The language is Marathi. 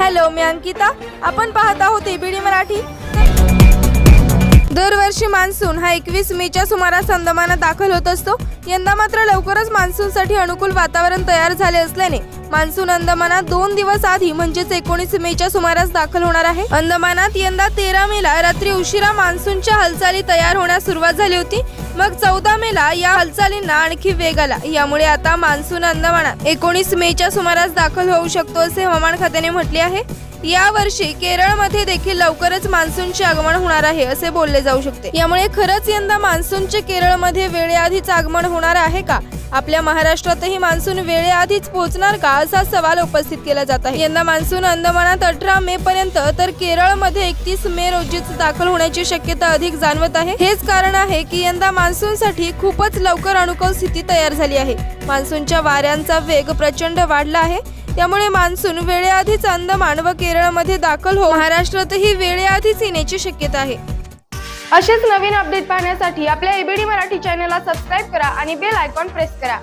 हॅलो, मी अंकिता. आपण पाहत आहोत एबीडी मराठी. दरवर्षी मान्सून हा 21 मेच्या सुमारास अंदमानात दाखल होत असतो. यंदा मात्र लवकरच मान्सूनसाठी अनुकूल वातावरण तयार झाले असल्याने मान्सून अंदमानात 2 दिवस आधी म्हणजेच 19 मेच्या सुमारास दाखल होणार आहे. अंदमानात यंदा 13 मेला रात्री उशिरा मान्सूनच्या हालचाली तयार होण्यास सुरुवात झाली होती. मग 14 मेला या हालचालींना आणखी वेग आला. यामुळे आता मान्सून अंदमानात 19 मेच्या सुमारास दाखल होऊ शकतो असे हवामान खात्याने म्हटले आहे. या वर्षी केरळमध्ये देखील लवकरच मान्सूनचे आगमन होणार आहे असे बोलले जाऊ शकते. यामुळे खरंच यंदा मान्सूनचे केरळमध्ये वेळेआधीच आगमन होणार आहे का? आपल्या महाराष्ट्रातही मान्सून वेळेआधीच पोहोचणार का असा सवाल उपस्थित केला जात आहे. यंदा मान्सून अंदमानात 18 मे पर्यंत तर केरळमध्ये 31 मे रोजीच दाखल होण्याची शक्यता अधिक जाणवत आहे. हेच कारण आहे की यंदा मान्सूनसाठी खूपच लवकर अनुकूल स्थिती तयार झाली आहे. मान्सूनच्या वाऱ्यांचा वेग प्रचंड वाढला आहे. त्यामुळे मान्सून वेळेआधीच अंदमान व केरळमध्ये दाखल होऊन महाराष्ट्रातही वेळेआधीच येण्याची शक्यता आहे. असेच नवीन अपडेट पाहण्यासाठी आपल्या एबीडी मराठी चॅनलला सबस्क्राईब करा आणि बेल आयकॉन प्रेस करा.